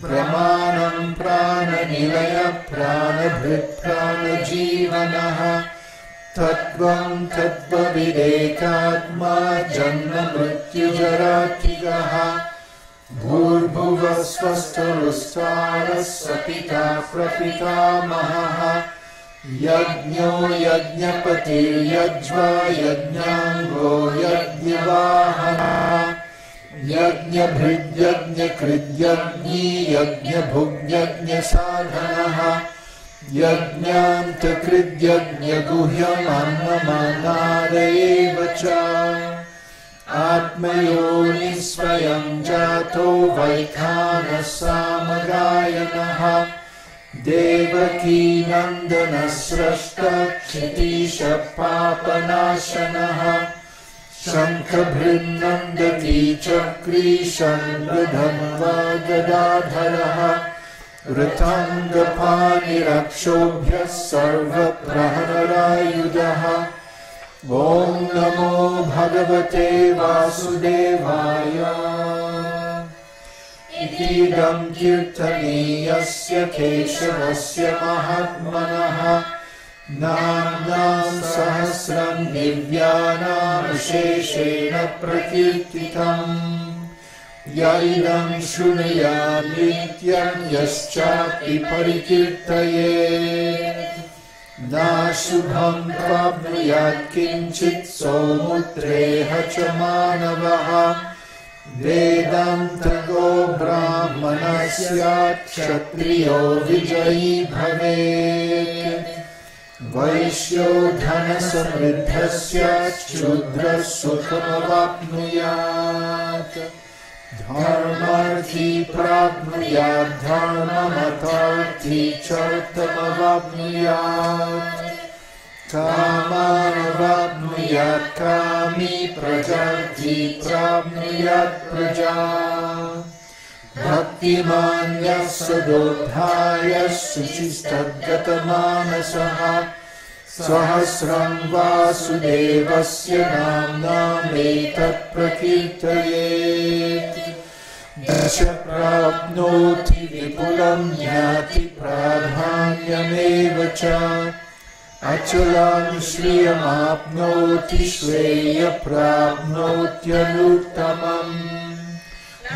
प्रमाणं प्राणनिलय प्राणभृत् प्राणजीवनः तत्त्वं तत्त्वविदेकात्मा जन्म मृत्युजरातिगः भूर्भुवः स्वस्तरुस्तारः सपिता प्रपितामहः यज्ञो यज्ञपतिर्यज्वा यज्ञाङ्गो यज्ञवाहनः यज्ञभृद्यज्ञकृद्यज्ञी यज्ञभुग्यज्ञसाधनः यज्ञान्तकृद्यज्ञगुह्यमन्नमन्नादयेव च आत्मयोनिः स्वयं जातो वैखानः सामगायनः देवकीनन्दनः स्रष्टः क्षितीशः पापनाशनः शङ्खभृन्नन्दती चक्री शङ्खधन्वा गदाधरः ऋताङ्गपाणिरक्षोभ्यः सर्वप्रहरायुधः ॐ नमो भगवते वासुदेवाय इतीदं कीर्तनीयस्य केशवस्य महात्मनः नाम्नां सहस्रं दिव्यानां विशेषेण प्रकीर्तितम् य इदं शृणुयात् नित्यं यश्चापि परिकीर्तयेत् नाशुभं प्राप्नुयात् किञ्चित् सौमुत्रेह च मानवः वेदान्तगो ब्राह्मणः स्यात् क्षत्रियो विजयी भवेत् वैश्यो धनसमृद्धः स्यात् शूद्रः सुखमवाप्नुयात् धर्मार्थी प्राप्नुयात् धर्ममतार्थी चार्थमवाप्नुयात् कामानवाप्नुयात् कामी प्रजार्थी प्राप्नुयात् प्रजा भक्तिमान्यः सदोद्धायः शुचिस्तद्गतमानसः सहस्रं वासुदेवस्य नाम्नामेतत् प्रकीर्तयेत् दश प्राप्नोति विपुलं ज्ञाति प्राधान्यमेव च अचलां श्रियमाप्नोति श्रेय प्राप्नोत्यनुत्तमम्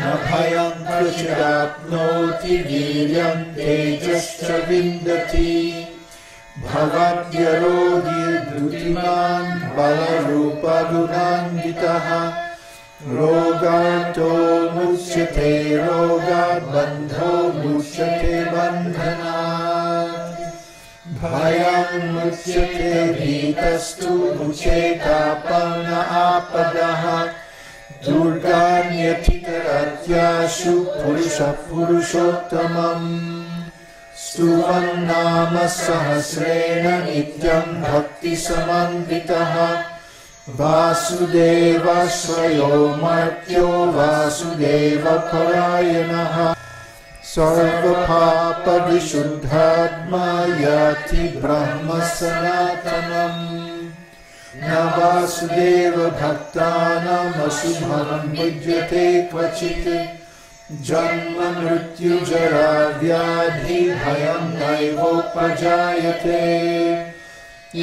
न भयं कचिदाप्नोति वीर्यं तेजश्च विन्दति भवद्यरोगिर्धृतिमान् बलरूपगुणान्वितः रोगान्तो मुच्यते रोगात् बन्धो मुच्यते बन्धनात् भयं मुच्यते भीतस्तु मुचेतापन्न आपदः दुर्गान्यतितरत्याशु पुरुषः पुरुषोत्तमम् स्तुवन्नाम सहस्रेण नित्यं भक्तिसमन्वितः वासुदेवाश्रयो मर्त्यो वासुदेवपरायणः सर्वपापविशुद्धात्मा याति ब्रह्म सनातनम् न वासुदेवभक्तानाम् अशुभं विद्यते क्वचित् जन्म मृत्युजरा व्याधि भयं नैवोपजायते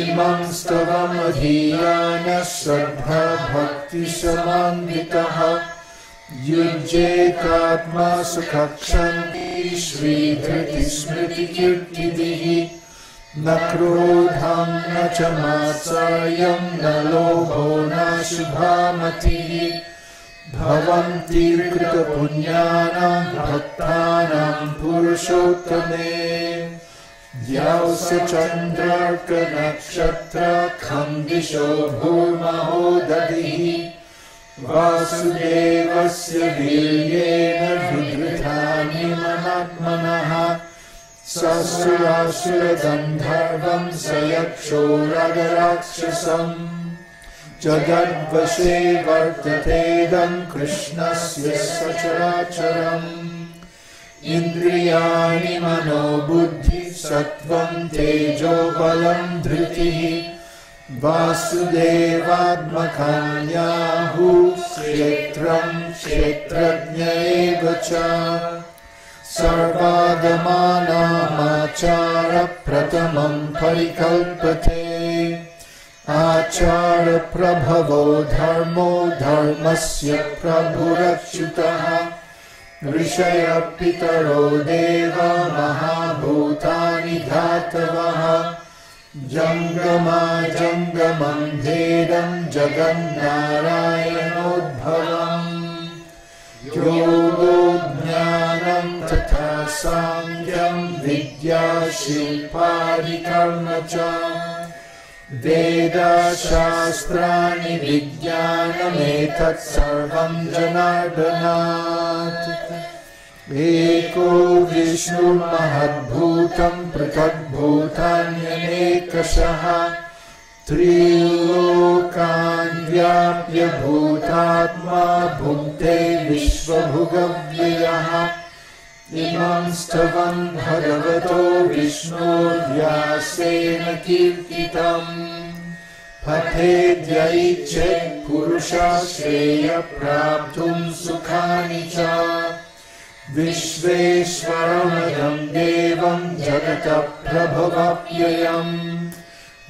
इमं स्तवमधीयानः श्रद्धा भक्तिसमन्वितः युज्येतात्मा सुखक्षन्ति श्रीधृतिस्मृतिकीर्तिभिः न क्रोधं न च मात्सर्यं न लोभो नाशुभामतिः भवन्ति कृतपुण्यानां भक्तानां पुरुषोत्तमे द्यौस चन्द्रार्कनक्षत्र खन्दिशो भूर्महो दधिः वासुदेवस्य वीर्येण विधृतानि मनात्मनः ससुरासुरगन्धर्वं स यक्षो रगराक्षसम् जगद्वशे वर्ततेदं कृष्णस्य सचराचरम् इन्द्रियाणि मनो बुद्धि सत्त्वं तेजो बलं धृतिः वासुदेवात्मकान्याहुः क्षेत्रं क्षेत्रज्ञ एव च sarvadamanamachara pratamam parikalpate achara prabhavo dharmo dharmasya prabhurachyutaha rishaya pitaro deva mahabhutani dhatavaha jangama jangamam vedam jagannarayanodbhavam yogo jnanam tatha sangyam vidya shilpadi karma cha veda shastrani vijnanam etat sarvam janardanat eko vishnu mahadbhutam pratadbhutanyanekashaha trilokan vyapya bhutatma bhukte vishvabhugavyyaha imam stavam bhagavato vishnu vyasena kirtitam patedyaichet purusha shreya praptum sukhani cha vishveshvaramayam devam jagata prabhavapyayam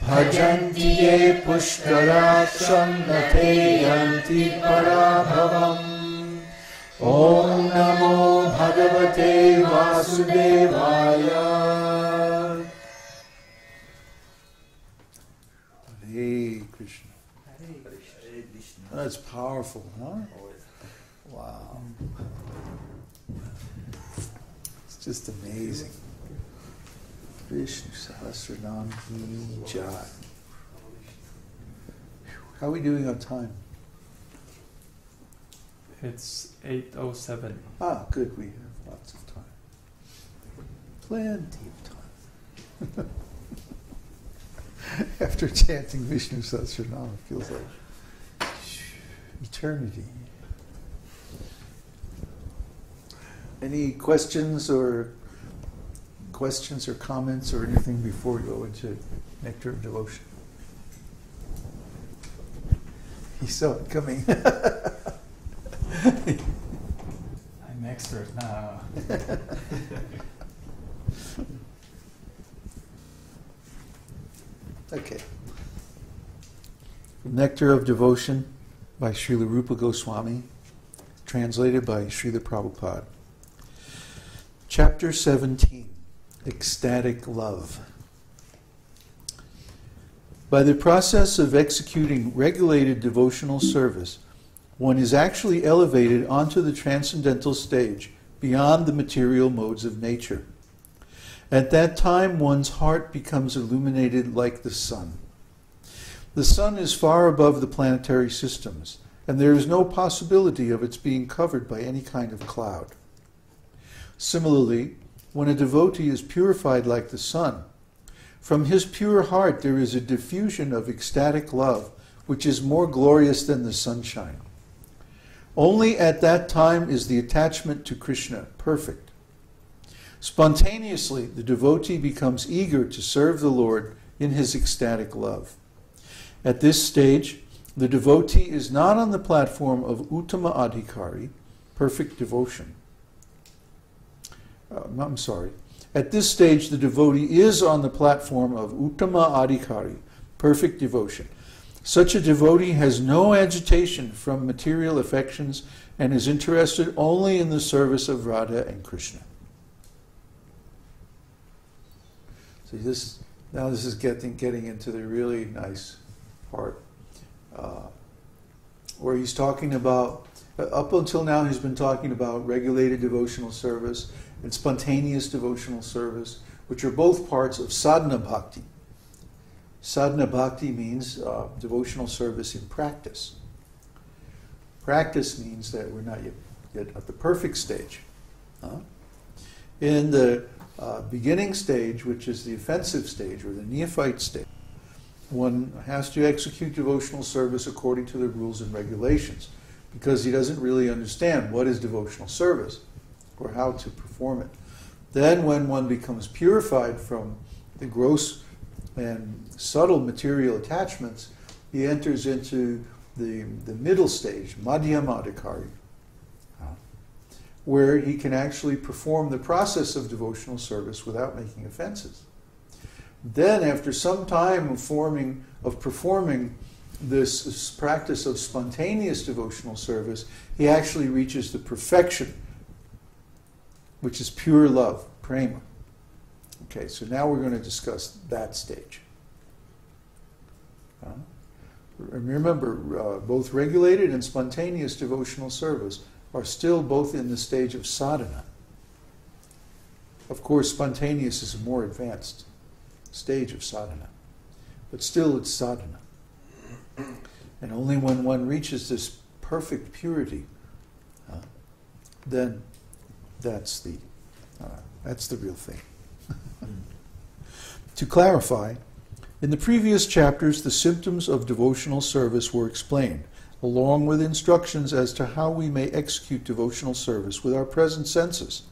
bhajanti ye pushkaracham nate yanti parabhavam Om Namo Bhagavate Vasudevaya. Hare Krishna. That's powerful, huh? Wow. It's just amazing. Vishnu Sahasranam Ki Jai. How are we doing on time? It's 8:07. Ah, good. We have lots of time. Plenty of time. After chanting Vishnu Sahasranam, it feels like eternity. Any questions or comments or anything before we go into Nectar of Devotion? He saw it coming. I'm expert now. Okay. Nectar of Devotion by Śrīla Rupa Goswami, translated by Śrīla Prabhupāda. Chapter 17, Ecstatic Love. By the process of executing regulated devotional service, one is actually elevated onto the transcendental stage beyond the material modes of nature. At that time, one's heart becomes illuminated like the sun. The sun is far above the planetary systems, and there is no possibility of its being covered by any kind of cloud. Similarly, when a devotee is purified like the sun, from his pure heart there is a diffusion of ecstatic love, which is more glorious than the sunshine. Only at that time is the attachment to Krishna perfect. Spontaneously, the devotee becomes eager to serve the Lord in his ecstatic love. At this stage, the devotee is not on the platform of Uttama Adhikari, perfect devotion. At this stage, the devotee is on the platform of Uttama Adhikari, perfect devotion. Such a devotee has no agitation from material affections and is interested only in the service of Radha and Krishna. So this is getting into the really nice part, where he's talking about, up until now he's been talking about regulated devotional service and spontaneous devotional service, which are both parts of sadhana bhakti. Sadhana bhakti means devotional service in practice. Practice means that we're not yet at the perfect stage. In the beginning stage, which is the offensive stage or the neophyte stage, one has to execute devotional service according to the rules and regulations, because he doesn't really understand what is devotional service or how to perform it. Then when one becomes purified from the gross and subtle material attachments, he enters into the middle stage, madhyamadhikari, where he can actually perform the process of devotional service without making offenses. Then, after some time of performing this practice of spontaneous devotional service, he actually reaches the perfection, which is pure love, prema. Okay, so now we're going to discuss that stage. And remember, both regulated and spontaneous devotional service are still both in the stage of sadhana. Of course, spontaneous is a more advanced stage of sadhana, but still it's sadhana. And only when one reaches this perfect purity, then that's the real thing. To clarify, in the previous chapters, the symptoms of devotional service were explained, along with instructions as to how we may execute devotional service with our present senses.